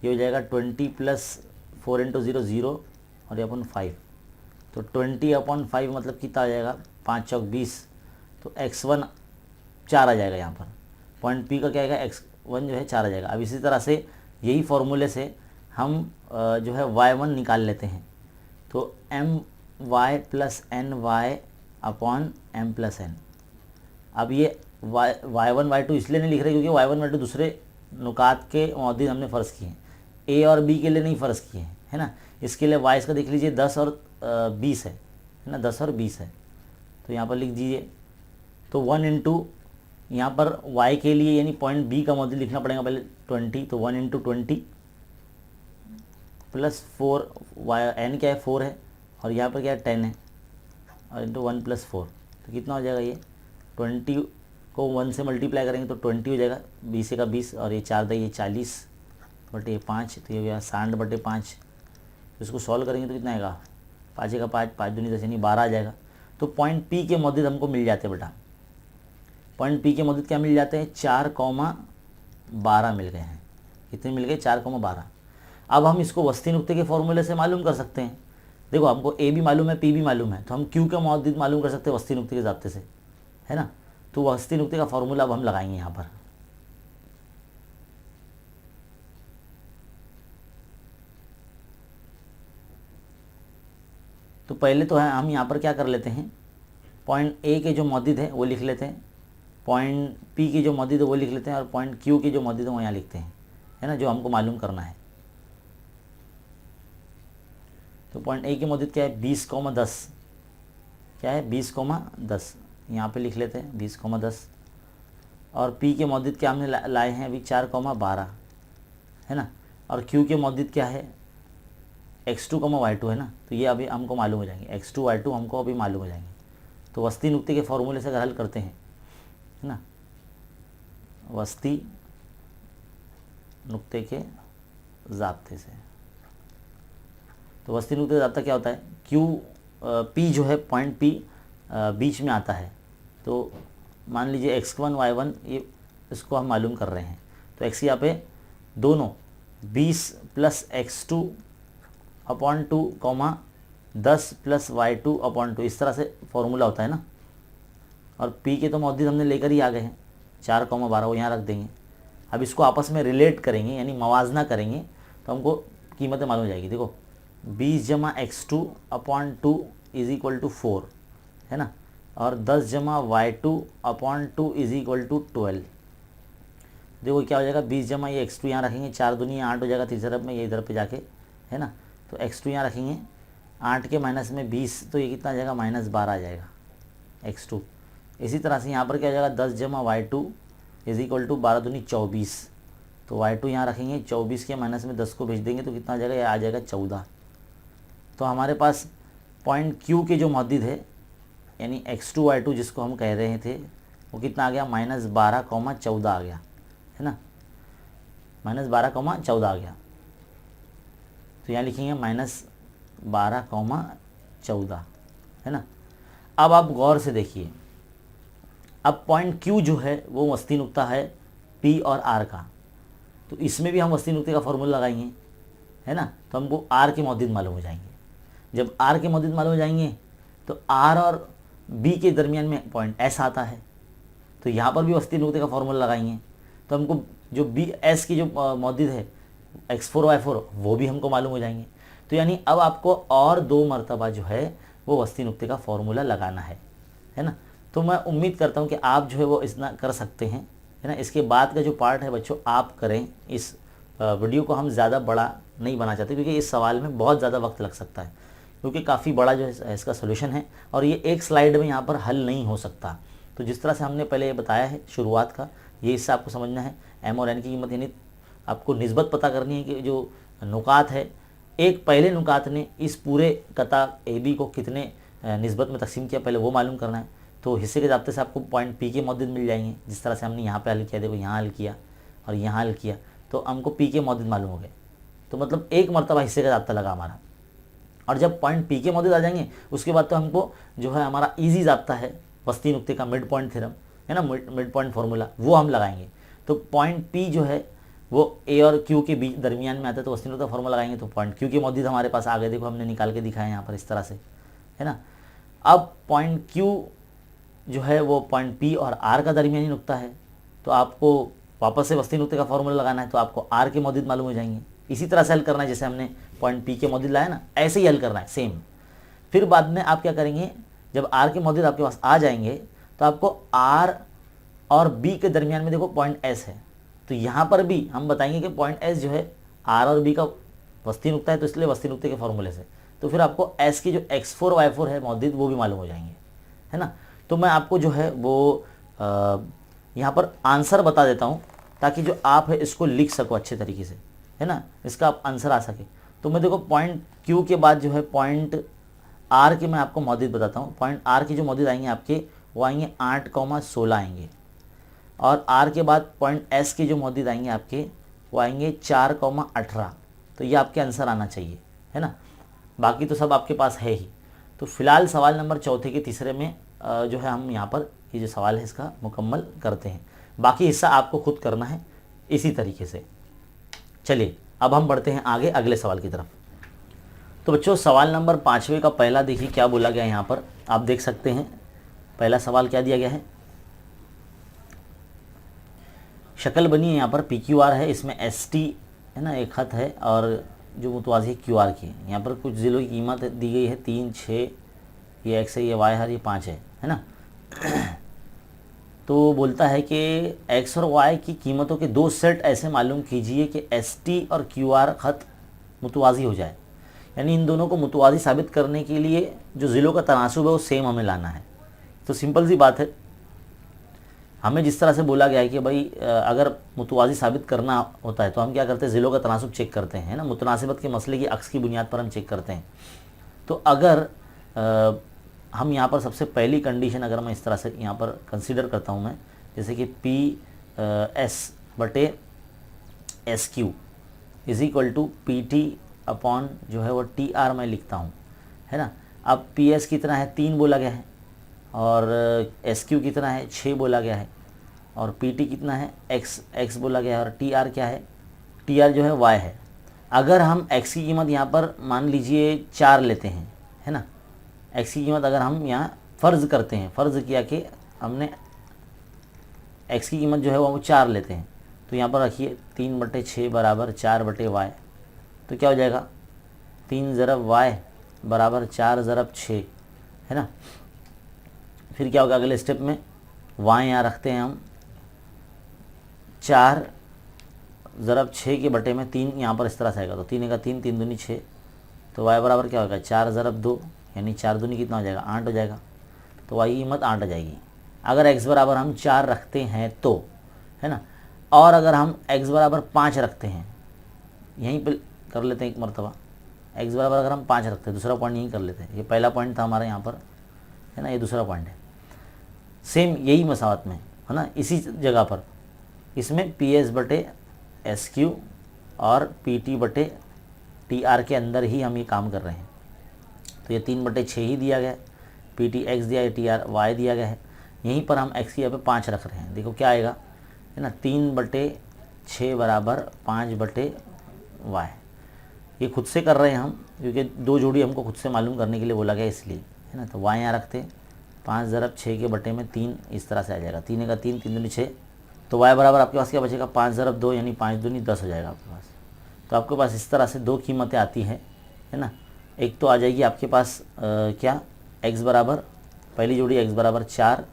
हो जाएगा 20 + 4 × 0 0 और ये अपन 5। तो 20/5 मतलब कितना आ जाएगा, 5 चौक 20। तो x1 4 आ जाएगा, यहाँ पर पॉइंट P का क्या आएगा, x1 जो है 4 आ जाएगा। अब इसी तरह से यही फॉर्मूले से हम जो है y1 निकाल लेते हैं। तो my + ny/m + n। अब ये y1 y2 इसलिए नहीं लिख रहे क्योंकि y1 y2 दूसरे नुकात के मौजूद हमने फ़र्ज़ किए हैं, A और B के लिए नहीं फ़र्ज़ किए हैं, है ना। इसके लिए y इसका देख लीजिए 10 और 20 है ना, 10 और 20 है, तो यहाँ पर लिख दीजिए। तो 1 × यहाँ पर y के लिए यानी पॉइंट B का मौजूद लिखना पड़ेगा पहले 20, तो 1 × 20 + 4 n क्या है 4 है, और यहाँ पर क्या है 10 है, और इंटू 1 + 4, तो कितना हो जाएगा, ये 20 को 1 से मल्टीप्लाई करेंगे तो 20 हो जाएगा, 20 का 20 और ये 4 × 40 बटे 5, तो ये हो गया 60/5। तो इसको सॉल्व करेंगे तो कितना आएगा, 5 का 5, 5 दूनी 10 यानी 12 आ जाएगा। तो पॉइंट P के मौजूद हमको मिल जाते हैं बेटा, पॉइंट P के मौजूद क्या मिल जाते हैं, 4,12 मिल गए हैं। कितने मिल गए, 4,12। अब हम इसको वस्ती नुक्ते के फॉर्मूले से मालूम कर सकते हैं। देखो हमको ए भी मालूम है, पी भी मालूम है, तो हम क्यू का मौजूद मालूम कर सकते हैं वस्ती नुक्ते के ज़ाब्ते से, है ना। तो वस्ती नुक्ते का फॉर्मूला अब हम लगाएंगे यहाँ पर। तो पहले तो है हम यहाँ पर क्या कर लेते हैं, पॉइंट ए के जो मौजूद है वो लिख लेते हैं, पॉइंट पी की जो मौजूद है वो लिख लेते हैं, और पॉइंट क्यू की जो मौजूद है वो यहाँ लिखते हैं, है ना, जो हमको मालूम करना है। तो पॉइंट ए की मौजूद क्या है, 20,10, क्या है 20,10, यहाँ पे लिख लेते हैं 20,10। और पी के मौजूद क्या हमने लाए हैं अभी 4,12, है ना। और क्यू के मौजूद क्या है x2, y2, है ना। तो ये अभी हमको मालूम हो जाएंगे, x2 y2 हमको अभी मालूम हो जाएंगे। तो वस्ती नुक्ते के फॉर्मूले से अगर हल करते हैं, है ना, वस्ती नुक्ते के ज़ाब्ते से, तो वस्ती नुक्ते का ज़ाब्ता क्या होता है, क्यू पी जो है पॉइंट पी बीच में आता है। तो मान लीजिए x1 y1 ये इसको हम मालूम कर रहे हैं, तो x यहाँ पे दोनों 20 + x2 अपॉन 2, 10 + y2 अपॉन 2, इस तरह से फॉर्मूला होता है ना। और p के तो मौजूद हमने लेकर ही आ गए हैं 4,12, वो यहाँ रख देंगे। अब इसको आपस में रिलेट करेंगे, यानी मवाजना करेंगे, तो हमको कीमतें मालूम हो जाएगी। देखो 20 + x2 अपॉन 2 = 4, है ना। और 10 + y2 अपॉन 2 = 12। देखो क्या हो जाएगा, 20 जमा ये x2 यहाँ रखेंगे, 4 दूनी 8 हो जाएगा, तीसरे तरफ में ये इधर पे जाके, है ना। तो x2 यहाँ रखेंगे, 8 के माइनस में 20, तो ये कितना आ जाएगा -12 आ जाएगा x2। इसी तरह से यहाँ पर क्या हो जाएगा, 10 + y2 = 12 दूनी 24, तो y2 यहाँ रखेंगे, 24 के माइनस में 10 को भेज देंगे, तो कितना आ जाएगा, ये आ जाएगा 14। तो हमारे पास पॉइंट क्यू के जो मौजूद है, यानी x2 y2 जिसको हम कह रहे थे, वो कितना आ गया, -12,14 आ गया, है ना, -12,14 आ गया। तो यहाँ लिखेंगे -12,14, है ना। अब आप गौर से देखिए, अब पॉइंट क्यू जो है वो वस्ती नुक्ता है पी और आर का, तो इसमें भी हम वस्ती नुक्ते का फॉर्मूला लगाएंगे, है ना। तो हमको आर के मौजूद मालूम हो जाएंगे। जब आर के मौजूद मालूम हो जाएंगे तो आर और बी के दरमियान में पॉइंट एस आता है, तो यहाँ पर भी वस्ती नुक्ते का फॉर्मूला लगाएंगे। तो हमको जो बी एस की जो मौजूद है x4 y4 वो भी हमको मालूम हो जाएंगे। तो यानी अब आपको और 2 मरतबा जो है वो वस्ती नुक्ते का फॉर्मूला लगाना है ना। तो मैं उम्मीद करता हूँ कि आप जो है वो इतना कर सकते हैं, है ना। इसके बाद का जो पार्ट है बच्चों आप करें। इस वीडियो को हम ज़्यादा बड़ा नहीं बना चाहते, क्योंकि इस सवाल में बहुत ज़्यादा वक्त लग सकता है, क्योंकि काफ़ी बड़ा जो है इसका सोल्यूशन है, और ये एक स्लाइड में यहाँ पर हल नहीं हो सकता। तो जिस तरह से हमने पहले ये बताया है शुरुआत का, ये हिस्सा आपको समझना है। एम और एन की कीमत, यानी आपको निस्बत पता करनी है कि जो नुकात है, एक पहले नुकात ने इस पूरे कता ए बी को कितने निस्बत में तकसीम किया, पहले वो मालूम करना है। तो हिस्से के ज़ाब्ते से आपको पॉइंट पी के मौजूद मिल जाएंगे, जिस तरह से हमने यहाँ पे हल किया, देखो यहाँ हल किया और यहाँ हल किया, तो हमको पी के मौजूद मालूम हो गए। तो मतलब एक मरतबा हिस्से का ज़ाब्ता लगा हमारा। और जब पॉइंट पी के मौजूद आ जाएंगे उसके बाद तो हमको जो है हमारा ईजी ज़ाब्ता है वस्ती नुक्ते का, मिड पॉइंट थ्योरम, है ना, मिड पॉइंट फार्मूला, वो हम लगाएंगे। तो पॉइंट पी जो है वो ए और क्यू के बीच दरमियान में आता है, तो वस्ती नुक्ते का फार्मूला लगाएंगे, तो पॉइंट क्यू के मौजूद हमारे पास आ गए। देखो हमने निकाल के दिखाया यहाँ पर इस तरह से, है ना। अब पॉइंट क्यू जो है वो पॉइंट पी और आर का दरमियानी नुक्ता है, तो आपको वापस से वस्ती नुक्ते का फार्मूला लगाना है, तो आपको आर के मौजूद मालूम हो जाएंगे। इसी तरह से हल करना है, जैसे हमने पॉइंट पी के मौजूद लाया ना, ऐसे ही हल करना है सेम। फिर बाद में आप क्या करेंगे, जब आर के मौजूद आपके पास आ जाएंगे तो आपको आर और बी के दरमियान में देखो पॉइंट एस है, तो यहाँ पर भी हम बताएंगे कि पॉइंट एस जो है आर और बी का वस्ती नुक्ता है, तो इसलिए वस्ती नुक्ते के फॉर्मूले से तो फिर आपको एस की जो x4 y4 है मौजूद वो भी मालूम हो जाएंगे, है ना। तो मैं आपको जो है वो यहाँ पर आंसर बता देता हूँ, ताकि जो आप है इसको लिख सको अच्छे तरीके से, है ना, इसका आप आंसर आ सके। तो मैं देखो पॉइंट क्यू के बाद जो है पॉइंट आर के मैं आपको मौजूद बताता हूँ। पॉइंट आर के जो मौजूद आएंगे आपके वो आएंगे 8,16 आएंगे, और आर के बाद पॉइंट एस के जो मौजूद आएंगे आपके वो आएंगे 4,18। तो ये आपके आंसर आना चाहिए, है ना। बाकी तो सब आपके पास है ही। तो फिलहाल सवाल नंबर चौथे के तीसरे में जो है हम यहाँ पर ये जो सवाल है इसका मुकम्मल करते हैं। बाकी हिस्सा आपको खुद करना है इसी तरीके से। चलिए अब हम बढ़ते हैं आगे अगले सवाल की तरफ। तो बच्चों सवाल नंबर 5वें का पहला देखिए क्या बोला गया है यहाँ पर, आप देख सकते हैं। पहला सवाल क्या दिया गया है, शक्ल बनी है यहाँ पर PQR है, इसमें ST है ना एक खत है और जो मुतवाज़ी है QR की। यहाँ पर कुछ ज़िलों की कीमत दी गई है 3, 6, ये X है, ये Y है, ये 5 है ना। तो बोलता है कि X और Y की कीमतों के 2 सेट ऐसे मालूम कीजिए कि ST और QR खत मुतवाज़ी हो जाए। यानी इन दोनों को मुतवाज़ी साबित करने के लिए जो ज़िलों का तनासुब है वो सेम हमें लाना है। तो सिंपल सी बात है, हमें जिस तरह से बोला गया है कि भाई अगर मुतवाज़ी साबित करना होता है तो हम क्या करते हैं, ज़िलों का तनासुब चेक करते हैं, है ना। मुतनासिबत के मसले की अक्स की बुनियाद पर हम चेक करते हैं। तो अगर हम यहाँ पर सबसे पहली कंडीशन अगर मैं इस तरह से यहाँ पर कंसीडर करता हूँ मैं, जैसे कि PS/SQ is equal to PT upon जो है वो TR मैं लिखता हूँ, है ना। अब PS कितना है 3 बोला गया है और SQ कितना है 6 बोला गया है और PT कितना है X बोला गया है और TR क्या है, TR जो है Y है। अगर हम X की कीमत यहाँ पर मान लीजिए 4 लेते हैं, है ना। X की कीमत अगर हम यहाँ फ़र्ज़ करते हैं, फ़र्ज़ किया कि हमने X की कीमत जो है वो 4 लेते हैं, तो यहाँ पर रखिए 3/6 बराबर 4/Y। तो क्या हो जाएगा 3 ज़रब Y बराबर 4 ज़रब 6, है ना। फिर क्या होगा अगले स्टेप में, Y यहाँ रखते हैं हम 4 ज़रब 6 के बटे में 3 यहाँ पर इस तरह से आएगा। तो 3 का 3, 3 दूनी 6, तो Y बराबर क्या होगा 4 ज़रब 2 यानी 4 दूनी कितना हो जाएगा 8 हो जाएगा। तो Y की कीमत 8 आ जाएगी अगर X बराबर हम 4 रखते हैं तो, है ना। और अगर हम X बराबर 5 रखते हैं, यहीं पर कर लेते हैं एक मरतबा, X बराबर अगर हम 5 रखते हैं, दूसरा पॉइंट यहीं कर लेते हैं। ये पहला पॉइंट था हमारा यहाँ पर, है ना, ये दूसरा पॉइंट है। सेम यही मसावत में, है ना, इसी जगह पर इसमें PS/SQ और PT/TR के अंदर ही हम ये काम कर रहे हैं। तो ये 3/6 ही दिया गया है, PT X दिया है, TR Y दिया गया है। यहीं पर हम X की जगह पे 5 रख रहे हैं। देखो क्या आएगा, है ना, 3/6 बराबर 5/Y। ये खुद से कर रहे हैं हम क्योंकि 2 जोड़ी हमको खुद से मालूम करने के लिए बोला गया इसलिए, है ना। तो Y यहाँ रखते हैं 5 ज़रब 6 के बटे में 3 इस तरह से आ जाएगा। 3 का 3, 3 दूनी 6, तो Y बराबर आपके पास क्या बचेगा 5 ज़रब 2 यानी 5 दूनी 10 हो जाएगा आपके पास। तो आपके पास इस तरह से 2 कीमतें आती हैं, है ना। एक तो आ जाएगी आपके पास क्या X बराबर, पहली जोड़ी X बराबर 4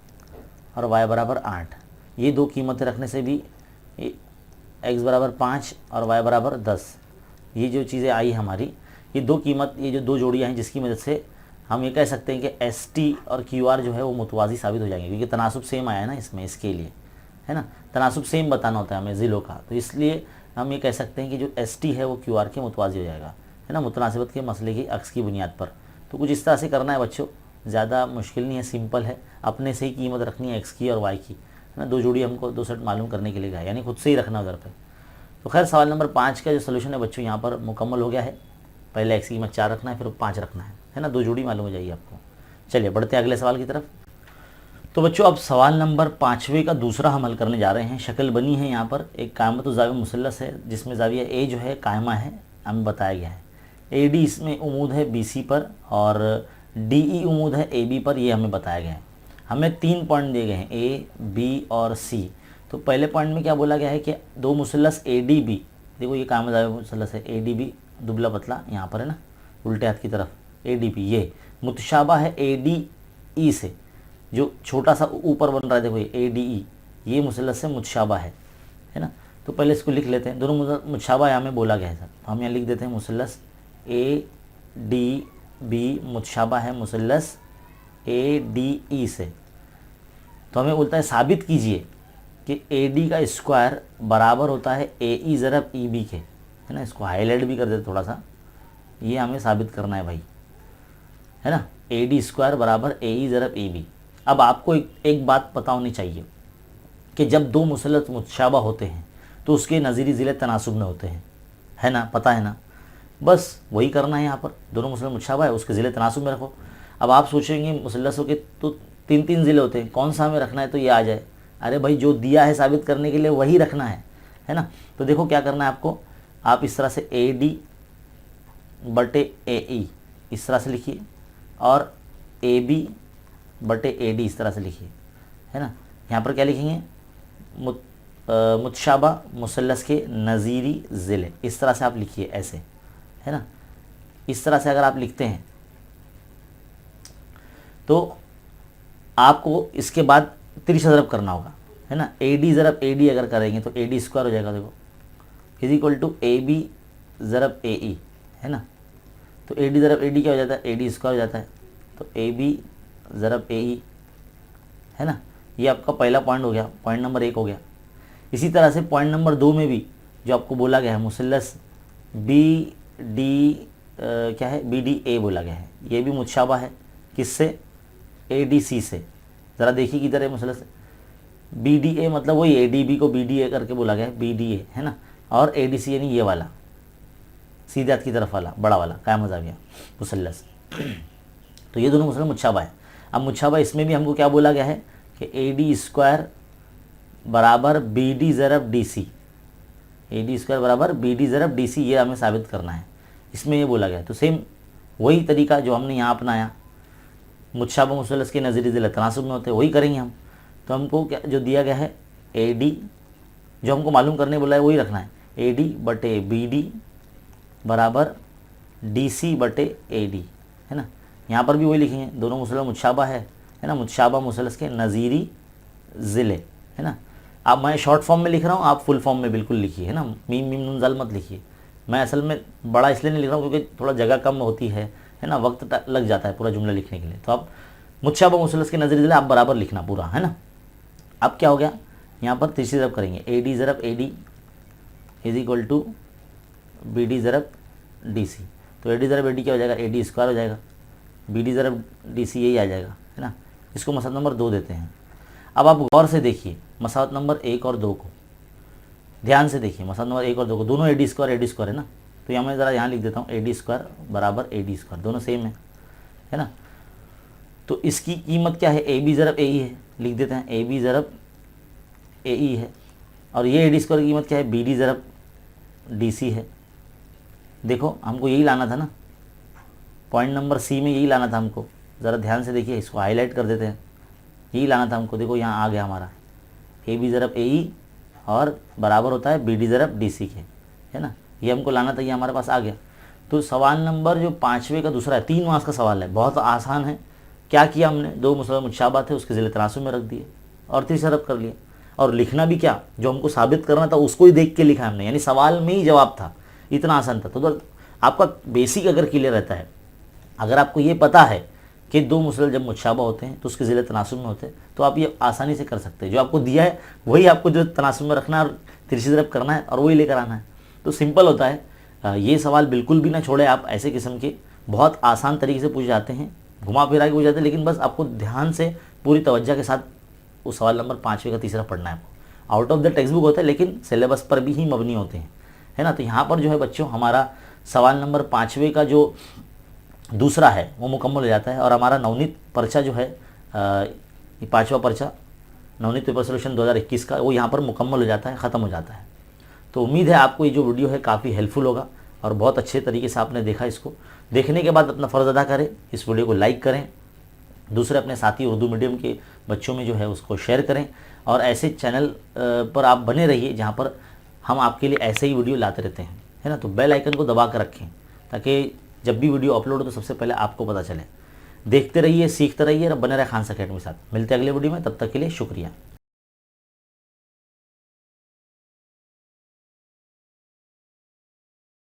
और Y बराबर 8। ये 2 कीमतें रखने से भी X बराबर 5 और Y बराबर 10, ये जो चीज़ें आई हमारी, ये 2 कीमत, ये जो 2 जोड़ियाँ हैं जिसकी मदद से हम ये कह सकते हैं कि ST और QR जो है वो मुतवाज़ी साबित हो जाएंगे क्योंकि तनासुब सेम आया है ना इसमें, इसके लिए, है ना। तनासुब सेम बताना होता है हमें ज़िलों का, तो इसलिए हम ये कह सकते हैं कि जो ST है वो QR के मुतवाज़ी हो जाएगा, है ना, मुतनासिबत के मसले की अक्स की बुनियाद पर। तो कुछ इस तरह से करना है बच्चों, ज़्यादा मुश्किल नहीं है, सिंपल है। अपने से ही कीमत रखनी है X की और Y की, है ना। 2 जोड़ी हमको 2 सेट मालूम करने के लिए गया, यानी खुद से ही रखना उधर पर। तो खैर सवाल नंबर 5 का जो सोल्यूशन है बच्चों यहाँ पर मुकम्मल हो गया है। पहले X की कीमत 4 रखना है, फिर 5 रखना है ना। 2 जोड़ी मालूम हो जाएगी आपको। चलिए बढ़ते हैं अगले सवाल की तरफ। तो बच्चों अब सवाल नंबर 5वें का दूसरा हम हल करने जा रहे हैं। शक्ल बनी है यहाँ पर, एक कायमत ज़ाविया मुसल्लस है जिसमें ज़ाविया A जो है कायमा है, हमें बताया गया है। AD इसमें उमूद है BC पर और DE उमूद है AB पर, ये हमें बताया गया है। हमें 3 पॉइंट दिए गए हैं A, B और C। तो पहले पॉइंट में क्या बोला गया है कि 2 मुसल्लस ADB, देखो ये कायमत ज़ाविया मुसल्लस है, ADB दुबला पतला यहाँ पर है ना, उल्टे हाथ की तरफ ADB, ये मुतशाबा है ADE से, जो छोटा सा ऊपर बन रहा है देखो ये ADE, ये मुसल्लस से मुतशाबा है ना। तो पहले इसको लिख लेते हैं, दोनों मुतशाबा यहाँ में बोला गया है सर, हम यहाँ लिख देते हैं मुसल्लस ADB मुतशाबा है मुसल्लस ADE से। तो हमें बोलता है साबित कीजिए कि AD का स्क्वायर बराबर होता है AE ज़रब EB के, है ना। इसको हाईलाइट भी कर देते थोड़ा सा, ये हमें साबित करना है भाई, है ना। AD स्क्वायर बराबर AE ज़रब EB। अब आपको एक बात पता होनी चाहिए कि जब 2 मुसल्लस मुतशाबा होते हैं तो उसके नज़ीरी ज़िले तनासुब में होते हैं, है ना, पता है ना। बस वही करना है यहाँ पर, दोनों मुसल्लस मुतशाबा है उसके ज़िले तनासुब में रखो। अब आप सोचेंगे मुसल्लसों के तो 3-3 ज़िले होते हैं, कौन सा हमें रखना है तो ये आ जाए। अरे भाई जो दिया है साबित करने के लिए वही रखना है ना। तो देखो क्या करना है आपको, आप इस तरह से AD बटे ए ई इस तरह से लिखिए, और ए बी बटे ए डी इस तरह से लिखिए, है ना। यहाँ पर क्या लिखेंगे, मुतशाबा मुसल्लस के नज़ीरी ज़िले, इस तरह से आप लिखिए ऐसे, है ना। इस तरह से अगर आप लिखते हैं तो आपको इसके बाद तिरछा ज़रब करना होगा, है ना। ए डी ज़रब ए डी अगर करेंगे तो ए डी स्क्वायर हो जाएगा, देखो is equal to A B ज़रब ए ई, है ना। तो ए डी ज़रब ए डी क्या हो जाता है, ए डी स्क्वायर हो जाता है, तो ए बी ज़रब ए ई, है ना। ये आपका पहला पॉइंट हो गया, पॉइंट नंबर 1 हो गया। इसी तरह से पॉइंट नंबर 2 में भी जो आपको बोला गया है मुसल्लस बी डी क्या है, बी डी ए बोला गया है, ये भी मुतशाबा है किससे, ए डी सी से। ज़रा देखिए किधर है मुसल्लस बी डी ए, मतलब वही ए डी बी को बी डी ए करके बोला गया है, बी डी ए, है ना। और ए डी सी यानी ये वाला सीधे हाथ की तरफ वाला बड़ा वाला कायम आ गया मुसल्लस। तो ये दोनों मुसल्लस मुतशाबा है। अब मुतशाबा इसमें भी हमको क्या बोला गया है कि ए डी स्क्वायर बराबर बी डी ज़रब D C, A D square बराबर बी डी ज़रब डी सी, ये हमें साबित करना है, इसमें ये बोला गया। तो सेम वही तरीका जो हमने यहाँ अपनाया, मुतशाबा मुसल्लस के नज़ीरी ज़िले तनासुब में होते हैं, वही करेंगे हम। तो हमको क्या जो दिया गया है, ए डी जो हमको मालूम करने बोला है वही रखना है, ए डी बटे बी डी बराबर डी सी बटे ए डी, है ना। यहाँ पर भी वही लिखेंगे, दोनों मुसल्लस मुतशाबा है ना, मुतशाबा मुसल्लस के नज़ीरी ज़िले, है ना। अब मैं शॉर्ट फॉर्म में लिख रहा हूँ, आप फुल फॉर्म में बिल्कुल लिखिए, है ना। मीम मीम नून ज़ाल मत लिखिए। मैं असल में बड़ा इसलिए नहीं लिख रहा हूँ क्योंकि थोड़ा जगह कम होती है ना, वक्त लग जाता है पूरा जुमला लिखने के लिए। तो आप मुतशाबा मुसल्लस के नज़ीरी ज़िले आप बराबर लिखना पूरा, है ना। अब क्या हो गया, यहाँ पर तीसरी ज़रब करेंगे, ए डी ज़रब A D is equal to B D ज़रब डी सी। तो ए डी ज़रब ए डी क्या हो जाएगा, ए डी स्क्वायर हो जाएगा, बी डी ज़रब डी सी यही आ जाएगा, है ना। इसको मसला नंबर 2 देते हैं। अब आप गौर से देखिए मसला नंबर 1 और 2 को, ध्यान से देखिए मसला नंबर 1 और 2 को, दोनों ए डी स्क्वायर है ना। तो यहाँ मैं ज़रा यहाँ लिख देता हूँ, ए डी स्क्वायर बराबर ए डी स्क्वायर, दोनों सेम है ना। तो इसकी कीमत क्या है, ए बी ज़रब ए ई है, लिख देते हैं ए बी ज़रब ए ई है, और ये ए डी स्क्वायर की कीमत क्या है, बी डी ज़रब डी सी है। देखो हमको यही लाना था ना, पॉइंट नंबर सी में यही लाना था हमको, ज़रा ध्यान से देखिए, इसको हाईलाइट कर देते हैं, यही लाना था हमको। देखो यहाँ आ गया हमारा ए बी ज़रब ए ई और बराबर होता है बी डी ज़रब डी सी के, है ना। ये हमको लाना था, ये हमारे पास आ गया। तो सवाल नंबर जो 5वें का दूसरा है, 3 मार्क्स का सवाल है, बहुत आसान है। क्या किया हमने, दो मुसल्लस मुतशाबा थे उसके ज़िले तनासुब में रख दिए और तीसरा ज़रब कर लिया, और लिखना भी क्या, जो हमको साबित करना था उसको ही देख के लिखा हमने, यानी सवाल में ही जवाब था, इतना आसान था। तो आपका बेसिक अगर क्लियर रहता है, अगर आपको ये पता है कि दो मुसल्लस जब मुतशाबा होते हैं तो उसके ज़िले तनासुब में होते हैं, तो आप ये आसानी से कर सकते हैं। जो आपको दिया है वही आपको जो तनासुब में रखना है और तिरछी ज़रब करना है और वही लेकर आना है। तो सिंपल होता है। ये सवाल बिल्कुल भी ना छोड़े आप, ऐसे किस्म के बहुत आसान तरीके से पूछे जाते हैं, घुमा फिरा के पूछ जाते हैं, लेकिन बस आपको ध्यान से पूरी तवज्जो के साथ वो सवाल नंबर 5वें का तीसरा पढ़ना है आपको। Out of the text book होता है लेकिन सिलेबस पर भी ही मबनी होते हैं, है ना। तो यहाँ पर जो है बच्चों हमारा सवाल नंबर 5वें का जो दूसरा है वो मुकम्मल हो जाता है, और हमारा नवनीत पर्चा जो है, ये 5वां पर्चा नवनीत पेपर सोल्यूशन 2021 का, वो यहाँ पर मुकम्मल हो जाता है, ख़त्म हो जाता है। तो उम्मीद है आपको ये जो वीडियो है काफ़ी हेल्पफुल होगा और बहुत अच्छे तरीके से आपने देखा। इसको देखने के बाद अपना फ़र्ज़ अदा करें, इस वीडियो को लाइक करें, दूसरे अपने साथी उर्दू मीडियम के बच्चों में जो है उसको शेयर करें, और ऐसे चैनल पर आप बने रहिए जहाँ पर हम आपके लिए ऐसे ही वीडियो लाते रहते हैं, है ना। तो बेल आइकन को दबा कर रखें ताकि जब भी वीडियो अपलोड हो तो सबसे पहले आपको पता चले। देखते रहिए, सीखते रहिए और बने रहे खान सा अकेडमी के साथ। मिलते हैं अगले वीडियो में, तब तक के लिए शुक्रिया।